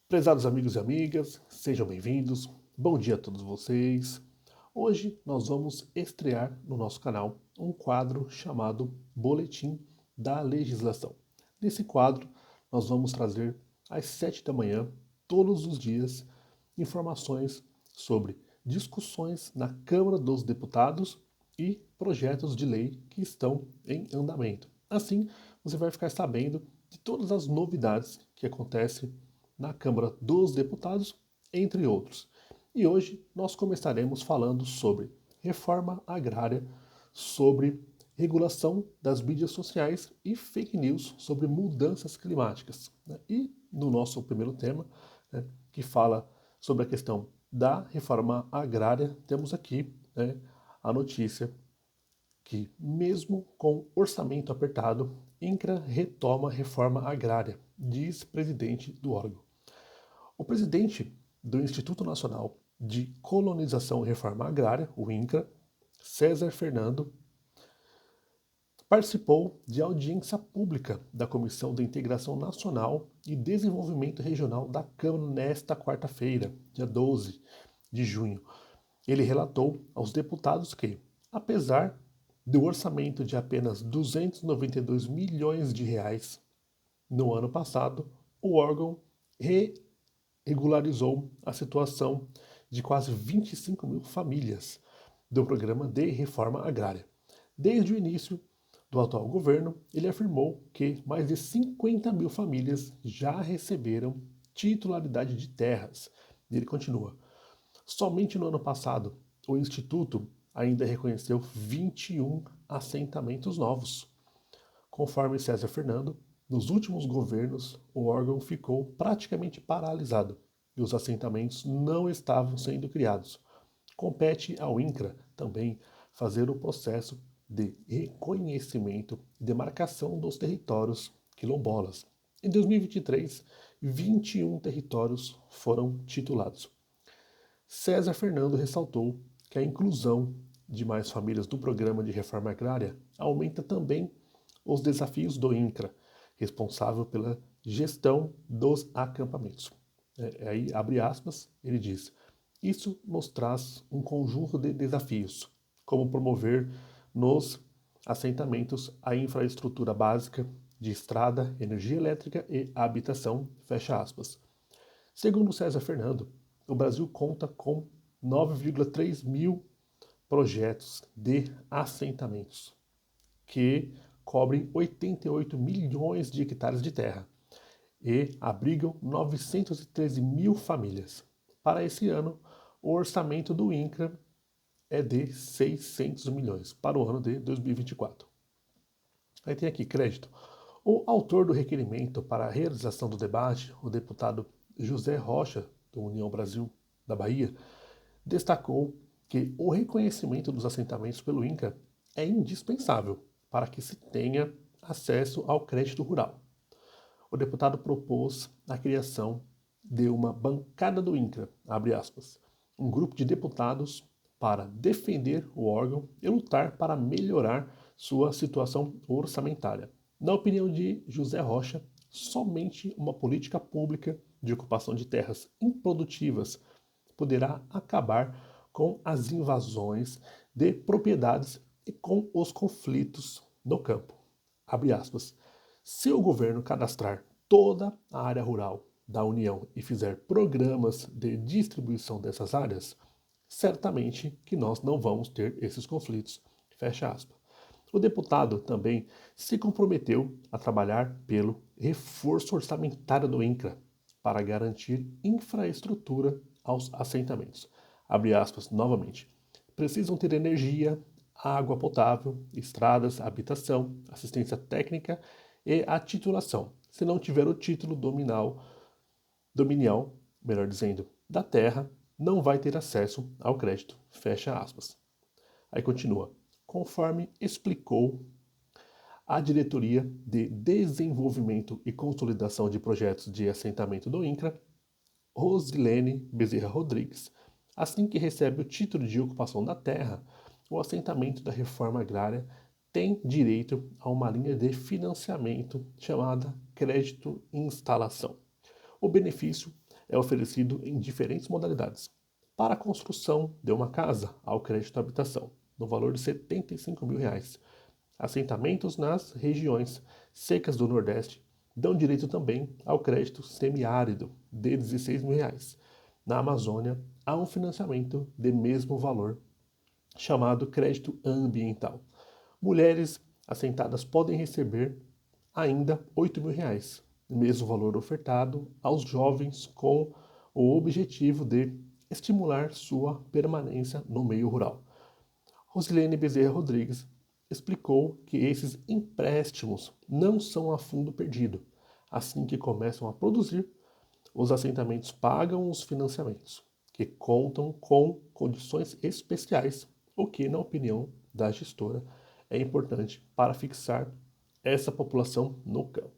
Prezados amigos e amigas, sejam bem-vindos. Bom dia a todos vocês. Hoje nós vamos estrear no nosso canal um quadro chamado Boletim da Legislação. Nesse quadro, nós vamos trazer às 7 da manhã, todos os dias, informações sobre discussões na Câmara dos Deputados e projetos de lei que estão em andamento. Assim, você vai ficar sabendo de todas as novidades que acontecem na Câmara dos Deputados, entre outros. E hoje nós começaremos falando sobre reforma agrária, sobre regulação das mídias sociais e fake news sobre mudanças climáticas. E no nosso primeiro tema, que fala sobre a questão da reforma agrária, temos aqui a notícia que, mesmo com orçamento apertado, INCRA retoma reforma agrária, diz presidente do órgão. O presidente do Instituto Nacional de Colonização e Reforma Agrária, o INCRA, César Fernando, participou de audiência pública da Comissão de Integração Nacional e Desenvolvimento Regional da Câmara nesta quarta-feira, dia 12 de junho. Ele relatou aos deputados que, apesar do orçamento de apenas 292 milhões de reais no ano passado, o órgão regularizou a situação de quase 25 mil famílias do programa de reforma agrária. Desde o início do atual governo, ele afirmou que mais de 50 mil famílias já receberam titularidade de terras. E ele continua: somente no ano passado, o Instituto ainda reconheceu 21 assentamentos novos. Conforme César Fernando, nos últimos governos, o órgão ficou praticamente paralisado e os assentamentos não estavam sendo criados. Compete ao INCRA também fazer o processo de reconhecimento e demarcação dos territórios quilombolas. Em 2023, 21 territórios foram titulados. César Fernando ressaltou que a inclusão de mais famílias do programa de reforma agrária aumenta também os desafios do INCRA, responsável pela gestão dos acampamentos. Aí, abre aspas, ele diz: isso nos traz um conjunto de desafios, como promover nos assentamentos a infraestrutura básica de estrada, energia elétrica e habitação, fecha aspas. Segundo César Fernando, o Brasil conta com 9,3 mil projetos de assentamentos, que cobrem 88 milhões de hectares de terra e abrigam 913 mil famílias. Para esse ano, o orçamento do INCRA é de 600 milhões para o ano de 2024. Aí tem aqui crédito. O autor do requerimento para a realização do debate, o deputado José Rocha, do União Brasil da Bahia, destacou que o reconhecimento dos assentamentos pelo INCRA é indispensável para que se tenha acesso ao crédito rural. O deputado propôs a criação de uma bancada do INCRA, abre aspas, um grupo de deputados para defender o órgão e lutar para melhorar sua situação orçamentária. Na opinião de José Rocha, somente uma política pública de ocupação de terras improdutivas poderá acabar com as invasões de propriedades e com os conflitos no campo. Abre aspas. Se o governo cadastrar toda a área rural da União e fizer programas de distribuição dessas áreas, certamente que nós não vamos ter esses conflitos. Fecha aspas. O deputado também se comprometeu a trabalhar pelo reforço orçamentário do INCRA para garantir infraestrutura aos assentamentos. Abre aspas novamente. Precisam ter energia, água potável, estradas, habitação, assistência técnica e a titulação. Se não tiver o título dominial, melhor dizendo, da terra, não vai ter acesso ao crédito. Fecha aspas. Aí continua. Conforme explicou a Diretoria de Desenvolvimento e Consolidação de Projetos de Assentamento do INCRA, Rosilene Bezerra Rodrigues, assim que recebe o título de ocupação da terra, o assentamento da reforma agrária tem direito a uma linha de financiamento chamada crédito instalação. O benefício é oferecido em diferentes modalidades. Para a construção de uma casa, ao crédito à habitação, no valor de R$ 75 mil. Assentamentos nas regiões secas do Nordeste dão direito também ao crédito semiárido de R$ 16 mil. Na Amazônia, há um financiamento de mesmo valor, chamado crédito ambiental. Mulheres assentadas podem receber ainda R$ 8 mil, mesmo valor ofertado aos jovens com o objetivo de estimular sua permanência no meio rural. Rosilene Bezerra Rodrigues explicou que esses empréstimos não são a fundo perdido. Assim que começam a produzir, os assentamentos pagam os financiamentos, que contam com condições especiais, o que, na opinião da gestora, é importante para fixar essa população no campo.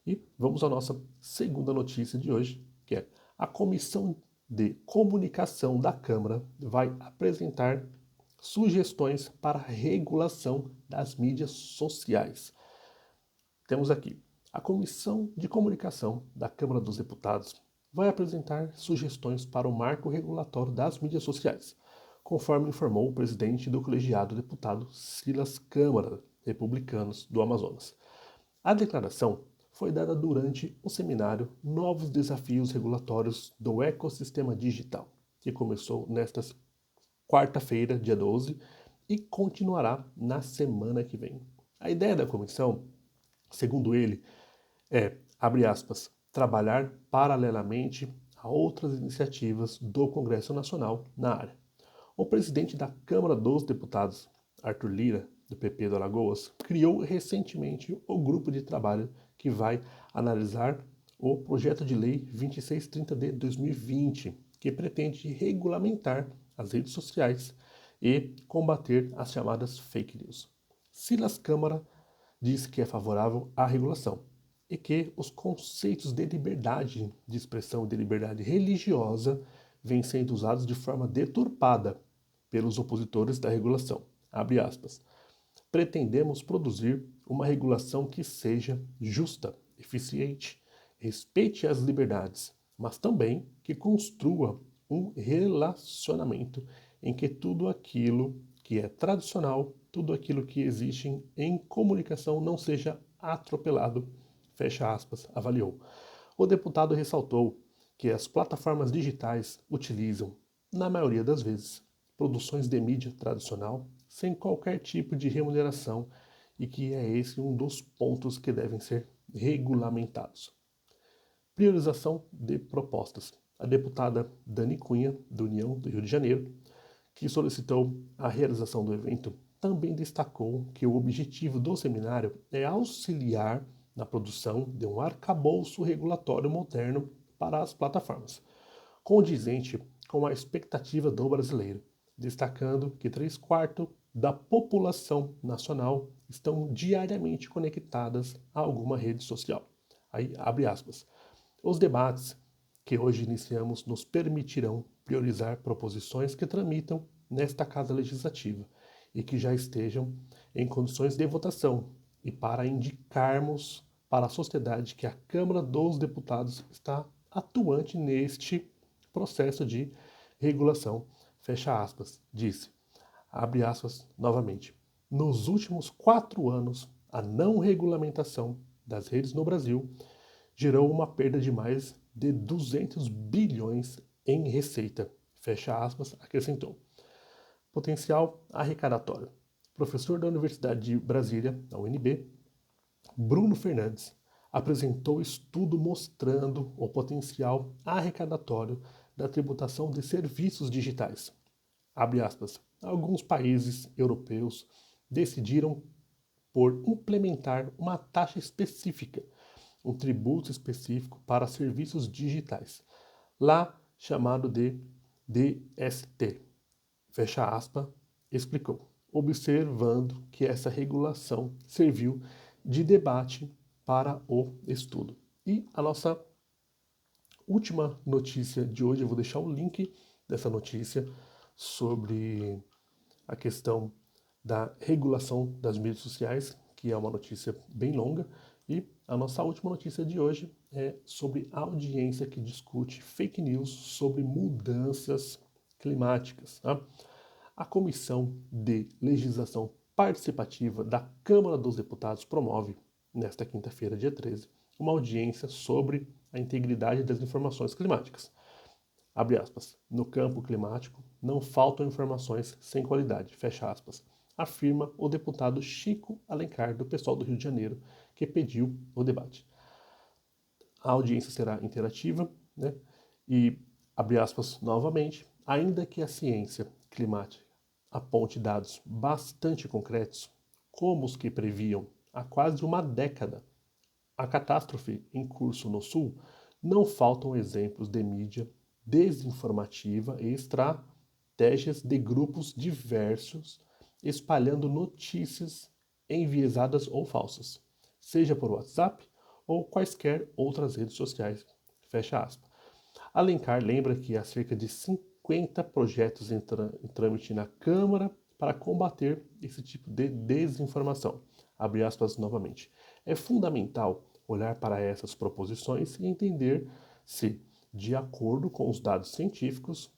E vamos à nossa segunda notícia de hoje, que é a Comissão de Comunicação da Câmara vai apresentar sugestões para a regulação das mídias sociais. Temos aqui a Comissão de Comunicação da Câmara dos Deputados vai apresentar sugestões para o marco regulatório das mídias sociais, conforme informou o presidente do colegiado deputado Silas Câmara, republicanos do Amazonas. A declaração foi dada durante o seminário Novos Desafios Regulatórios do Ecossistema Digital, que começou nesta quarta-feira, dia 12, e continuará na semana que vem. A ideia da comissão, segundo ele, é, abre aspas, trabalhar paralelamente a outras iniciativas do Congresso Nacional na área. O presidente da Câmara dos Deputados, Arthur Lira, do PP do Alagoas, criou recentemente o grupo de trabalho que vai analisar o projeto de lei 2630 de 2020, que pretende regulamentar as redes sociais e combater as chamadas fake news. Silas Câmara diz que é favorável à regulação e que os conceitos de liberdade de expressão e de liberdade religiosa vêm sendo usados de forma deturpada pelos opositores da regulação. Abre aspas. Pretendemos produzir uma regulação que seja justa, eficiente, respeite as liberdades, mas também que construa um relacionamento em que tudo aquilo que é tradicional, tudo aquilo que existe em comunicação não seja atropelado, fecha aspas, avaliou. O deputado ressaltou que as plataformas digitais utilizam, na maioria das vezes, produções de mídia tradicional sem qualquer tipo de remuneração e que é esse um dos pontos que devem ser regulamentados. Priorização de propostas. A deputada Dani Cunha, do União do Rio de Janeiro, que solicitou a realização do evento, também destacou que o objetivo do seminário é auxiliar na produção de um arcabouço regulatório moderno para as plataformas, condizente com a expectativa do brasileiro, destacando que 3/4 da população nacional estão diariamente conectadas a alguma rede social. Aí, abre aspas. Os debates que hoje iniciamos nos permitirão priorizar proposições que tramitam nesta Casa Legislativa e que já estejam em condições de votação e para indicarmos para a sociedade que a Câmara dos Deputados está atuante neste processo de regulação, fecha aspas, disse, abre aspas novamente. Nos últimos 4 anos, a não regulamentação das redes no Brasil gerou uma perda de mais de 200 bilhões em receita, fecha aspas, acrescentou. Potencial arrecadatório. Professor da Universidade de Brasília, da UNB, Bruno Fernandes, apresentou estudo mostrando o potencial arrecadatório da tributação de serviços digitais. Abre aspas. Alguns países europeus decidiram por implementar uma taxa específica, um tributo específico para serviços digitais, lá chamado de DST. Fecha aspas, explicou, observando que essa regulação serviu de debate para o estudo. E a nossa última notícia de hoje, eu vou deixar o link dessa notícia sobre a questão da regulação das mídias sociais, que é uma notícia bem longa, E a nossa última notícia de hoje é sobre a audiência que discute fake news sobre mudanças climáticas. Tá? A Comissão de Legislação Participativa da Câmara dos Deputados promove, nesta quinta-feira, dia 13, uma audiência sobre a integridade das informações climáticas. Abre aspas. No campo climático, não faltam informações sem qualidade, fecha aspas, afirma o deputado Chico Alencar, do PSOL do Rio de Janeiro, que pediu o debate. A audiência será interativa, né? E, abre aspas novamente, ainda que a ciência climática aponte dados bastante concretos, como os que previam há quase uma década a catástrofe em curso no Sul, não faltam exemplos de mídia desinformativa e estratégias de grupos diversos espalhando notícias enviesadas ou falsas, seja por WhatsApp ou quaisquer outras redes sociais. Fecha aspas. Alencar lembra que há cerca de 50 projetos em trâmite na Câmara para combater esse tipo de desinformação. Abre aspas novamente. É fundamental olhar para essas proposições e entender se, de acordo com os dados científicos,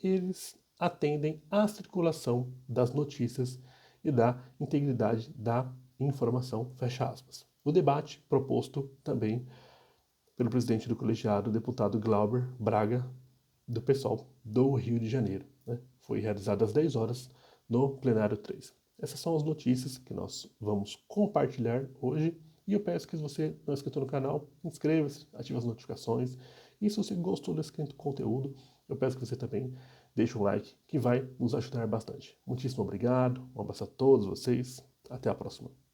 eles atendem à circulação das notícias e da integridade da informação, fecha aspas. O debate proposto também pelo presidente do colegiado, deputado Glauber Braga, do PSOL do Rio de Janeiro. Né? Foi realizado às 10 horas no plenário 3. Essas são as notícias que nós vamos compartilhar hoje. E eu peço que se você não é inscrito no canal, inscreva-se, ative as notificações. E se você gostou desse conteúdo, eu peço que você também deixe um like, que vai nos ajudar bastante. Muitíssimo obrigado, um abraço a todos vocês, até a próxima.